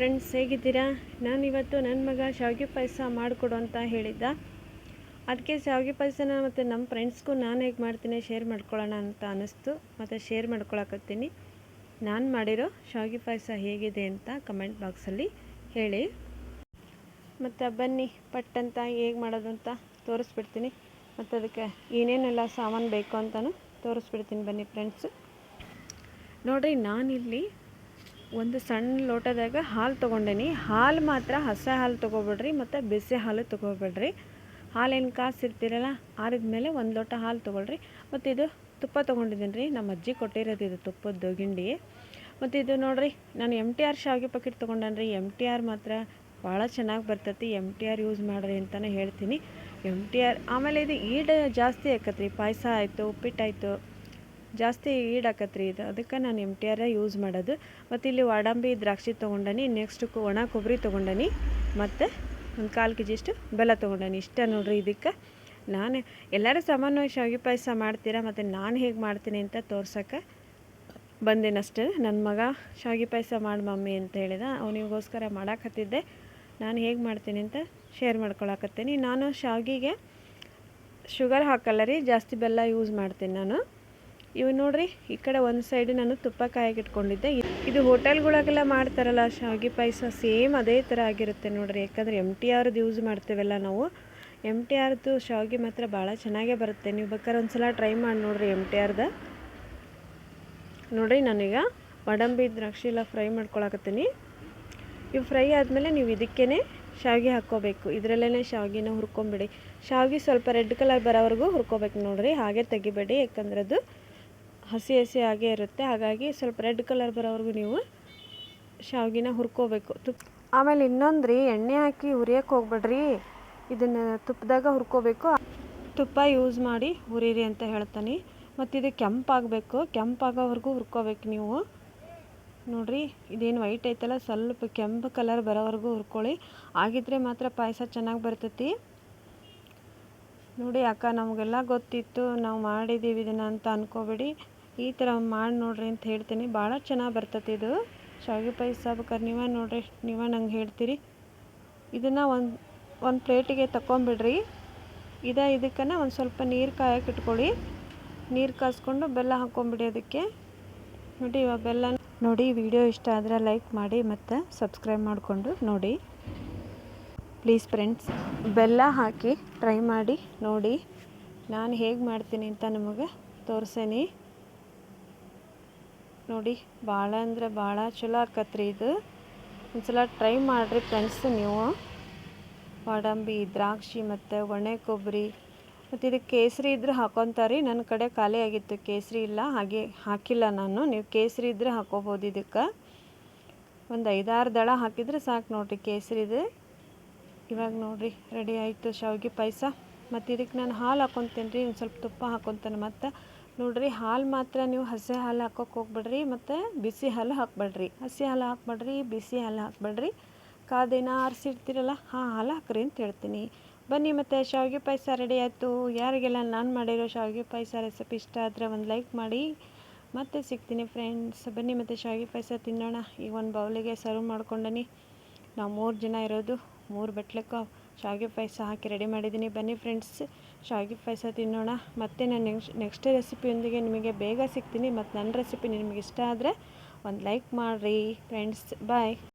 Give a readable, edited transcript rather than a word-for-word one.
Friends, ಹೇಗಿದ್ದೀರಾ? ನಾನಿವತ್ತು ನನ್ನ ಮಗ ಶಾವಿಗೆ ಪಾಯಸ ಮಾಡಿಕೊಡು ಅಂತ ಹೇಳಿದ್ದ. ಅದಕ್ಕೆ ಶಾವಿಗೆ ಪಾಯಸನ ಮತ್ತು ನಮ್ಮ ಫ್ರೆಂಡ್ಸ್ಗೂ ನಾನು ಹೇಗೆ ಮಾಡ್ತೀನಿ ಶೇರ್ ಮಾಡ್ಕೊಳ್ಳೋಣ ಅಂತ ಅನ್ನಿಸ್ತು. ಮತ್ತು ಶೇರ್ ಮಾಡ್ಕೊಳಕತ್ತೀನಿ. ನಾನು ಮಾಡಿರೋ ಶಾವಿಗೆ ಪಾಯಸ ಹೇಗಿದೆ ಅಂತ ಕಮೆಂಟ್ ಬಾಕ್ಸಲ್ಲಿ ಹೇಳಿ. ಮತ್ತು ಬನ್ನಿ ಪಟ್ಟಂತ ಹೇಗೆ ಮಾಡೋದು ಅಂತ ತೋರಿಸ್ಬಿಡ್ತೀನಿ. ಮತ್ತು ಅದಕ್ಕೆ ಏನೇನೆಲ್ಲ ಸಾಮಾನು ಬೇಕು ಅಂತಲೂ ತೋರಿಸ್ಬಿಡ್ತೀನಿ. ಬನ್ನಿ ಫ್ರೆಂಡ್ಸ್, ನೋಡಿರಿ, ನಾನಿಲ್ಲಿ ಒಂದು ಸಣ್ಣ ಲೋಟದಾಗ ಹಾಲು ತೊಗೊಂಡೇನಿ. ಹಾಲು ಮಾತ್ರ ಹಸಿ ಹಾಲು ತೊಗೊಬೇಡ್ರಿ ಮತ್ತು ಬಿಸಿ ಹಾಲು ತೊಗೊಬೇಡ್ರಿ. ಹಾಲೇನು ಕಾಸಿರ್ತೀರಲ್ಲ, ಆರಿದ ಮೇಲೆ ಒಂದು ಲೋಟ ಹಾಲು ತೊಗೊಳ್ರಿ. ಮತ್ತು ಇದು ತುಪ್ಪ ತೊಗೊಂಡಿದ್ದೀನಿ ರೀ, ನಮ್ಮ ಅಜ್ಜಿ ಕೊಟ್ಟಿರೋದು ಇದು ತುಪ್ಪದ ಗಿಂಡಿ. ಮತ್ತು ಇದು ನೋಡಿರಿ, ನಾನು MTR ಶಾವಿಗೆ ಪ್ಯಾಕೆಟ್ ತೊಗೊಂಡೇನಿ. MTR ಮಾತ್ರ ಭಾಳ ಚೆನ್ನಾಗಿ ಬರ್ತೈತಿ. MTR ಯೂಸ್ ಮಾಡಿರಿ ಅಂತಲೇ ಹೇಳ್ತೀನಿ. MTR ಆಮೇಲೆ ಇದು ಈಡು ಜಾಸ್ತಿ ಆಕತ್ರಿ. ಪಾಯಸ ಆಯಿತು, ಉಪ್ಪಿಟ್ಟಾಯಿತು, ಜಾಸ್ತಿ ಈಡಾಕತ್ರಿ ಇದು. ಅದಕ್ಕೆ ನಾನು MTR ಯೂಸ್ ಮಾಡೋದು. ಮತ್ತು ಇಲ್ಲಿ ವಾಡಂಬಿ ದ್ರಾಕ್ಷಿ ತೊಗೊಂಡನಿ. ನೆಕ್ಸ್ಟ್ ಒಣ ಕೊಬ್ಬರಿ ತೊಗೊಂಡನಿ. ಮತ್ತು ಒಂದು 1/4 kg ಅಷ್ಟು ಬೆಲ್ಲ ತೊಗೊಂಡನಿ. ಇಷ್ಟ ನೋಡಿರಿ. ಇದಕ್ಕೆ ನಾನು ಎಲ್ಲರೂ ಸಾಮಾನ್ಯವಾಗಿ ಶಾವಿಗೆ ಪಾಯಸ ಮಾಡ್ತೀರಾ, ಮತ್ತು ನಾನು ಹೇಗೆ ಮಾಡ್ತೀನಿ ಅಂತ ತೋರ್ಸೋಕ್ಕೆ ಬಂದೇನಷ್ಟೇ. ನನ್ನ ಮಗ ಶಾವಿಗೆ ಪಾಯಸ ಮಾಡಿ ಮಮ್ಮಿ ಅಂತ ಹೇಳಿದ. ಅವನಿಗೋಸ್ಕರ ಮಾಡಾಕತ್ತಿದ್ದೆ. ನಾನು ಹೇಗೆ ಮಾಡ್ತೀನಿ ಅಂತ ಶೇರ್ ಮಾಡ್ಕೊಳಕತ್ತೀನಿ. ನಾನು ಶಾವಿಗೆಗೆ ಶುಗರ್ ಹಾಕಲ್ಲ ರೀ, ಜಾಸ್ತಿ ಬೆಲ್ಲ ಯೂಸ್ ಮಾಡ್ತೀನಿ ನಾನು. ಇವು ನೋಡಿರಿ, ಈ ಕಡೆ ಒಂದು ಸೈಡು ನಾನು ತುಪ್ಪ ಕಾಯಕ್ಕೆ ಇಟ್ಕೊಂಡಿದ್ದೆ. ಇದು ಹೋಟೆಲ್ಗಳಿಗೆಲ್ಲ ಮಾಡ್ತಾರಲ್ಲ ಶಾವಿಗೆ ಪಾಯಸ, ಸೇಮ್ ಅದೇ ಥರ ಆಗಿರುತ್ತೆ ನೋಡಿರಿ. ಯಾಕಂದರೆ MTRದು ಯೂಸ್ ಮಾಡ್ತೇವಲ್ಲ ನಾವು. MTRದು ಶಾವಿಗೆ ಮಾತ್ರ ಭಾಳ ಚೆನ್ನಾಗೇ ಬರುತ್ತೆ. ನೀವು ಬೇಕಾದ್ರೆ ಒಂದು ಸಲ ಟ್ರೈ ಮಾಡಿ ನೋಡಿರಿ MTRದ. ನೋಡಿರಿ, ನಾನೀಗ ವಾಡಂಬಿ ದ್ರಾಕ್ಷಿ ಎಲ್ಲ ಫ್ರೈ ಮಾಡ್ಕೊಳಕತ್ತೀನಿ. ಇವು ಫ್ರೈ ಆದಮೇಲೆ ನೀವು ಇದಕ್ಕೇ ಶಾವಿಗೆ ಹಾಕ್ಕೋಬೇಕು. ಇದರಲ್ಲೇ ಶಾವಿಗೆನ ಹುರ್ಕೊಂಬಿಡಿ. ಶಾವಿಗೆ ಸ್ವಲ್ಪ ರೆಡ್ ಕಲರ್ ಬರೋವರೆಗೂ ಹುರ್ಕೋಬೇಕು ನೋಡಿರಿ. ಹಾಗೆ ತೆಗಿಬೇಡಿ, ಯಾಕಂದ್ರೆ ಅದು ಹಸಿ ಹಾಗೇ ಇರುತ್ತೆ. ಹಾಗಾಗಿ ಸ್ವಲ್ಪ ರೆಡ್ ಕಲರ್ ಬರೋವರೆಗೂ ನೀವು ಶಾವಿಗೆನ ಹುರ್ಕೋಬೇಕು. ಆಮೇಲೆ ಇನ್ನೊಂದು ರೀ, ಎಣ್ಣೆ ಹಾಕಿ ಹುರಿಯೋಕ್ಕೆ ಹೋಗ್ಬೇಡ್ರಿ. ಇದನ್ನು ತುಪ್ಪದಾಗ ಹುರ್ಕೋಬೇಕು. ತುಪ್ಪ ಯೂಸ್ ಮಾಡಿ ಹುರಿರಿ ಅಂತ ಹೇಳ್ತಾನೆ. ಮತ್ತು ಇದು ಕೆಂಪಾಗಬೇಕು, ಕೆಂಪಾಗೋವರೆಗೂ ಹುರ್ಕೋಬೇಕು ನೀವು. ನೋಡಿರಿ, ಇದೇನು ವೈಟ್ ಐತಲ್ಲ, ಸ್ವಲ್ಪ ಕೆಂಪು ಕಲರ್ ಬರೋವರೆಗೂ ಹುರ್ಕೊಳ್ಳಿ. ಆಗಿದ್ರೆ ಮಾತ್ರ ಪಾಯಸ ಚೆನ್ನಾಗಿ ಬರ್ತೈತಿ. ನೋಡಿ ಅಕ್ಕ, ನಮಗೆಲ್ಲ ಗೊತ್ತಿತ್ತು, ನಾವು ಮಾಡಿದ್ದೀವಿ ಇದನ್ನು ಅಂತ ಅಂದ್ಕೋಬೇಡಿ. ಈ ಥರ ಮಾಡಿ ನೋಡ್ರಿ ಅಂತ ಹೇಳ್ತೀನಿ. ಭಾಳ ಚೆನ್ನಾಗಿ ಬರ್ತೈತಿ ಇದು ಶಾವಿಗೆ ಪಾಯಸ. ಬೇಕಾದ್ರೆ ನೀವೇ ನೋಡಿರಿ, ನೀವೇ ನಂಗೆ ಹೇಳ್ತೀರಿ. ಇದನ್ನು ಒಂದು ಪ್ಲೇಟಿಗೆ ತಗೊಂಬಿಡ್ರಿ. ಇದಕ್ಕನ್ನು ಒಂದು ಸ್ವಲ್ಪ ನೀರು ಕಾಯಕ್ಕೆ ಇಟ್ಕೊಳ್ಳಿ. ನೀರು ಕಾಸ್ಕೊಂಡು ಬೆಲ್ಲ ಹಾಕ್ಕೊಂಬಿಡಿ ಅದಕ್ಕೆ. ನೋಡಿ, ಇವಾಗ ಬೆಲ್ಲ ನೋಡಿ. ವಿಡಿಯೋ ಇಷ್ಟ ಆದರೆ ಲೈಕ್ ಮಾಡಿ ಮತ್ತು ಸಬ್ಸ್ಕ್ರೈಬ್ ಮಾಡಿಕೊಂಡು ನೋಡಿ ಪ್ಲೀಸ್ ಫ್ರೆಂಡ್ಸ್. ಬೆಲ್ಲ ಹಾಕಿ ಟ್ರೈ ಮಾಡಿ ನೋಡಿ. ನಾನು ಹೇಗೆ ಮಾಡ್ತೀನಿ ಅಂತ ನಿಮಗೆ ತೋರಿಸೇನಿ ನೋಡಿ. ಭಾಳ ಅಂದರೆ ಭಾಳ ಚಲೋ ಆಕತ್ರಿ ಇದು. ಒಂದ್ಸಲ ಟ್ರೈ ಮಾಡಿರಿ ಫ್ರೆಂಡ್ಸ್ ನೀವು. ವಾಡಂಬಿ ದ್ರಾಕ್ಷಿ ಮತ್ತು ಒಣ ಕೊಬ್ಬರಿ ಮತ್ತು ಇದಕ್ಕೆ ಕೇಸರಿ ಇದ್ರೆ ಹಾಕೊತಾರೆ. ನನ್ನ ಕಡೆ ಖಾಲಿ ಆಗಿತ್ತು, ಕೇಸರಿ ಇಲ್ಲ, ಹಾಗೆ ಹಾಕಿಲ್ಲ ನಾನು. ನೀವು ಕೇಸರಿ ಇದ್ರೆ ಹಾಕೋಬೋದು. ಇದಕ್ಕೆ ಒಂದು 5-6 ದಳ ಹಾಕಿದರೆ ಸಾಕು ನೋಡಿರಿ ಕೇಸರಿದು. ಇವಾಗ ನೋಡಿರಿ, ರೆಡಿ ಆಯಿತು ಶಾವಿಗೆ ಪಾಯಸ. ಮತ್ತು ಇದಕ್ಕೆ ನಾನು ಹಾಲು ಹಾಕ್ಕೊತೀನಿ ರೀ, ಒಂದು ಸ್ವಲ್ಪ ತುಪ್ಪ ಹಾಕ್ಕೊತಾನೆ. ಮತ್ತು ನೋಡಿರಿ, ಹಾಲು ಮಾತ್ರ ನೀವು ಹಸಿ ಹಾಲು ಹಾಕೋಕೆ ಹೋಗ್ಬೇಡ್ರಿ ಮತ್ತು ಬಿಸಿ ಹಾಲು ಹಾಕ್ಬೇಡ್ರಿ. ಹಸಿ ಹಾಲು ಹಾಕ್ಬೇಡ್ರಿ, ಬಿಸಿ ಹಾಲು ಹಾಕ್ಬೇಡ್ರಿ. ಕಾದೇನ ಆರಿಸಿರ್ತೀರಲ್ಲ ಆ ಹಾಲು ಹಾಕ್ರಿ ಅಂತ ಹೇಳ್ತೀನಿ. ಬನ್ನಿ, ಮತ್ತು ಶಾವಿಗೆ ಪಾಯಸ ರೆಡಿ ಆಯಿತು. ಯಾರಿಗೆಲ್ಲ ನಾನು ಮಾಡಿರೋ ಶಾವಿಗೆ ಪಾಯಸ ರೆಸಿಪಿ ಇಷ್ಟ ಆದರೆ ಒಂದು ಲೈಕ್ ಮಾಡಿ. ಮತ್ತೆ ಸಿಗ್ತೀನಿ ಫ್ರೆಂಡ್ಸ್. ಬನ್ನಿ, ಮತ್ತು ಶಾವಿಗೆ ಪಾಯಸ ತಿನ್ನೋಣ. ಈಗ ಒಂದು ಬೌಲಿಗೆ ಸರ್ವ್ ಮಾಡ್ಕೊಂಡನಿ. ನಾವು 3 ಜನ ಇರೋದು. 3 ಬಟ್ಲಕ್ಕೆ ಶಾವಿಗೆ ಪಾಯಸ ಹಾಕಿ ರೆಡಿ ಮಾಡಿದ್ದೀನಿ. ಬನ್ನಿ ಫ್ರೆಂಡ್ಸ್, ಶಾವಿಗೆ ಪಾಯಸ ತಿನ್ನೋಣ. ಮತ್ತು ನಾನು ನೆಕ್ಸ್ಟ್ ರೆಸಿಪಿಯೊಂದಿಗೆ ನಿಮಗೆ ಬೇಗ ಸಿಗ್ತೀನಿ. ಮತ್ತು ನನ್ನ ರೆಸಿಪಿ ನಿಮಗೆ ಇಷ್ಟ ಆದರೆ ಒಂದು ಲೈಕ್ ಮಾಡಿರಿ ಫ್ರೆಂಡ್ಸ್. ಬಾಯ್.